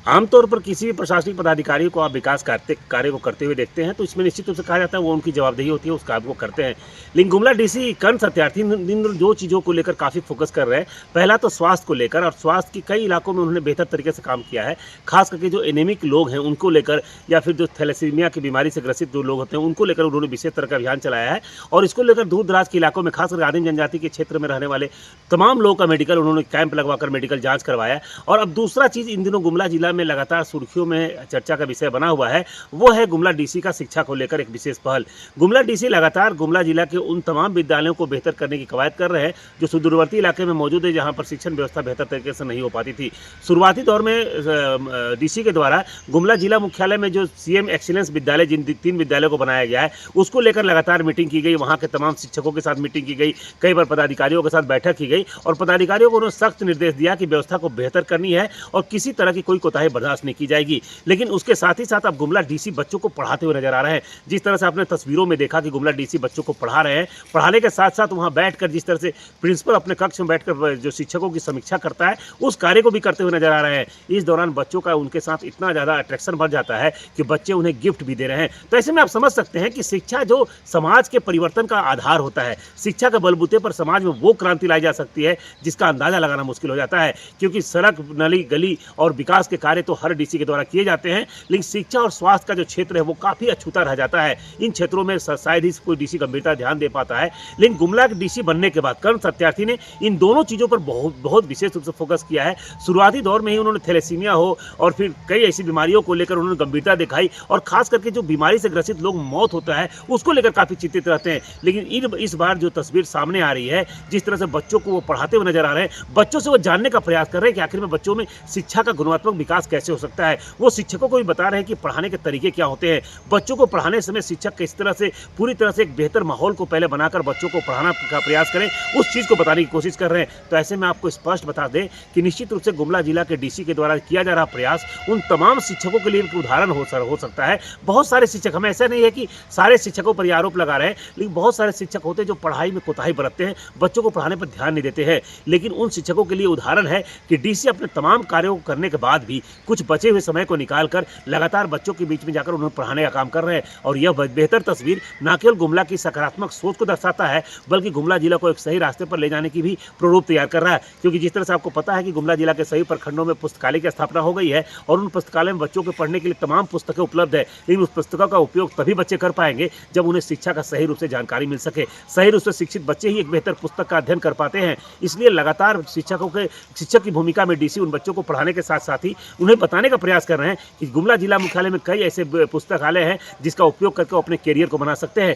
आमतौर पर किसी भी प्रशासनिक पदाधिकारी को आप विकास कार्य को करते हुए देखते हैं तो इसमें निश्चित रूप से कहा जाता है वो उनकी जवाबदेही होती है, उस काम को करते हैं। लेकिन गुमला डीसी कर्ण सत्यार्थी इन दो चीज़ों को लेकर काफ़ी फोकस कर रहे हैं। पहला तो स्वास्थ्य को लेकर, और स्वास्थ्य की कई इलाकों में उन्होंने बेहतर तरीके से काम किया है। खास करके जो एनीमिक लोग हैं उनको लेकर, या फिर जो थैलेसीमिया की बीमारी से ग्रसित जो लोग होते हैं उनको लेकर उन्होंने विशेष तरह का अभियान चलाया है। और इसको लेकर दूर दराज के इलाकों में, खासकर आदिम जनजाति के क्षेत्र में रहने वाले तमाम लोगों का मेडिकल उन्होंने कैंप लगवाकर मेडिकल जाँच करवाया। और अब दूसरा चीज़ इन दिनों गुमला जिला में लगातार सुर्खियों में चर्चा का विषय बना हुआ है, वो है गुमला डीसी का शिक्षा को लेकर एक विशेष पहल। गुमला डीसी लगातार गुमला जिला के उन तमाम विद्यालयों को बेहतर करने की कवायद कर रहे हैं जो सुदूरवर्ती इलाके में मौजूद है, जहां पर शिक्षण व्यवस्था बेहतर तरीके से नहीं हो पाती थी। शुरुआती दौर में डीसी के द्वारा गुमला जिला मुख्यालय में जो सीएम एक्सीलेंस विद्यालय, जिन 3 विद्यालयों को बनाया गया है, उसको लेकर लगातार मीटिंग की गई। वहाँ के तमाम शिक्षकों के साथ मीटिंग की गई, कई बार पदाधिकारियों के साथ बैठक की गई, और पदाधिकारियों को उन्होंने सख्त निर्देश दिया कि व्यवस्था को बेहतर करनी है और किसी तरह की कोई कोताही बर्दाश्त नहीं की जाएगी। लेकिन उसके साथ ही साथ अब गुमला डीसी बच्चों को पढ़ाते हुए नजर आ रहे हैं। जिस तरह से आपने तस्वीरों में देखा कि गुमला डीसी बच्चों को पढ़ा रहे हैं, पढ़ाने के साथ साथ वहां बैठकर जिस तरह से प्रिंसिपल अपने कक्ष में बैठकर जो शिक्षकों की समीक्षा करता है, उस कार्य को भी करते हुए नजर आ रहे हैं। इस दौरान बच्चों का उनके साथ इतना ज़्यादा अट्रैक्शन बढ़ जाता है कि बच्चे उन्हें गिफ्ट भी दे रहे हैं। तो ऐसे में आप समझ सकते हैं कि शिक्षा जो समाज के परिवर्तन का आधार होता है, शिक्षा के बलबूते पर समाज में वो क्रांति लाई जा सकती है जिसका अंदाजा लगाना मुश्किल हो जाता है। क्योंकि सड़क, नली, गली और विकास के कार्य तो हर डीसी के द्वारा किए जाते हैं, लेकिन शिक्षा और स्वास्थ्य का जो क्षेत्र है वो काफ़ी अछूता रह जाता है। इन क्षेत्रों में शायद ही कोई डीसी गंभीरता ध्यान दे पाता है। लेकिन गुमला के डीसी बनने के बाद कर्ण सत्यार्थी ने इन दोनों चीज़ों पर बहुत विशेष रूप से फोकस किया है। शुरुआती दौर में ही उन्होंने थैलेसीमिया हो और फिर कई ऐसी बीमारियों को लेकर उन्होंने गंभीरता दिखाई, और खास करके जो बीमारी से ग्रसित लोग मौत होता है उसको लेकर काफ़ी चिंतित रहते हैं। लेकिन इस बार जो तस्वीर सामने आ रही है, जिस तरह से बच्चों को वो पढ़ाते हुए नजर आ रहे हैं, बच्चों से वो जानने का प्रयास कर रहे हैं कि आखिर में बच्चों में शिक्षा का गुणात्मक विकास कैसे हो सकता है। वो शिक्षकों को भी बता रहे हैं कि पढ़ाने के तरीके क्या होते हैं। बच्चों को पढ़ाने समय शिक्षक किस तरह से पूरी तरह से एक बेहतर माहौल को पहले बनाकर बच्चों को पढ़ाना का प्रयास करें, उस चीज़ को बताने की कोशिश कर रहे हैं। तो ऐसे में आपको स्पष्ट बता दें कि निश्चित रूप से गुमला जिला के डीसी के द्वारा किया जा रहा प्रयास उन तमाम शिक्षकों के लिए एक उदाहरण हो सकता है। बहुत सारे शिक्षक, हम ऐसा नहीं है कि सारे शिक्षकों पर यह आरोप लगा रहे हैं, लेकिन बहुत सारे शिक्षक होते हैं जो पढ़ाई में कोताही बरतते हैं, बच्चों को पढ़ाने पर ध्यान नहीं देते हैं। लेकिन उन शिक्षकों के लिए उदाहरण है कि डीसी अपने तमाम कार्यों को करने के बाद भी कुछ बचे हुए समय को निकालकर लगातार बच्चों के बीच में जाकर उन्हें पढ़ाने का काम कर रहे हैं। और यह बेहतर तस्वीर न केवल गुमला की सकारात्मक सोच को दर्शाता है, बल्कि गुमला जिला को एक सही रास्ते पर ले जाने की भी प्ररूप तैयार कर रहा है। क्योंकि जिस तरह से आपको पता है कि गुमला जिला के सभी प्रखंडों में पुस्तकालय की स्थापना हो गई है, और उन पुस्तकालय में बच्चों के पढ़ने के लिए तमाम पुस्तकें उपलब्ध है। लेकिन उस पुस्तकों का उपयोग तभी बच्चे कर पाएंगे जब उन्हें शिक्षा का सही रूप से जानकारी मिल सके। सही रूप से शिक्षित बच्चे ही एक बेहतर पुस्तक का अध्ययन कर पाते हैं। इसलिए लगातार शिक्षक की भूमिका में डीसी उन बच्चों को पढ़ाने के साथ साथ ही उन्हें बताने का प्रयास कर रहे हैं कि गुमला जिला मुख्यालय में कई ऐसे पुस्तकालय हैं जिसका उपयोग करके अपने कैरियर को बना सकते हैं।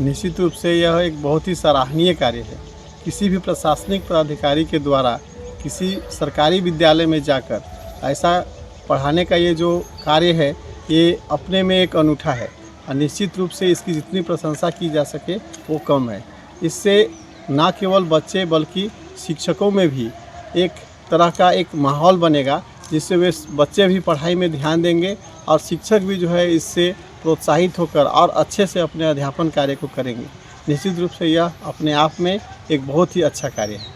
निश्चित रूप से यह एक बहुत ही सराहनीय कार्य है। किसी भी प्रशासनिक पदाधिकारी के द्वारा किसी सरकारी विद्यालय में जाकर ऐसा पढ़ाने का ये जो कार्य है, ये अपने में एक अनूठा है, और निश्चित रूप से इसकी जितनी प्रशंसा की जा सके वो कम है। इससे न केवल बच्चे बल्कि शिक्षकों में भी एक तरह का एक माहौल बनेगा, जिससे वे बच्चे भी पढ़ाई में ध्यान देंगे और शिक्षक भी जो है इससे प्रोत्साहित होकर और अच्छे से अपने अध्यापन कार्य को करेंगे। निश्चित रूप से यह अपने आप में एक बहुत ही अच्छा कार्य है।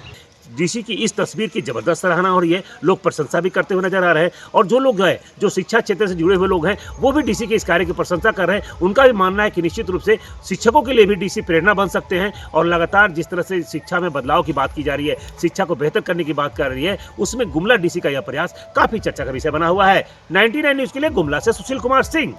डीसी की इस तस्वीर की जबरदस्त सराहना हो रही है, लोग प्रशंसा भी करते हुए नजर आ रहे हैं, और जो लोग हैं जो शिक्षा क्षेत्र से जुड़े हुए लोग हैं वो भी डीसी के इस कार्य की प्रशंसा कर रहे हैं। उनका भी मानना है कि निश्चित रूप से शिक्षकों के लिए भी डीसी प्रेरणा बन सकते हैं, और लगातार जिस तरह से शिक्षा में बदलाव की बात की जा रही है, शिक्षा को बेहतर करने की बात कर रही है, उसमें गुमला डीसी का यह प्रयास काफी चर्चा का विषय बना हुआ है। 99 न्यूज के लिए गुमला से सुशील कुमार सिंह।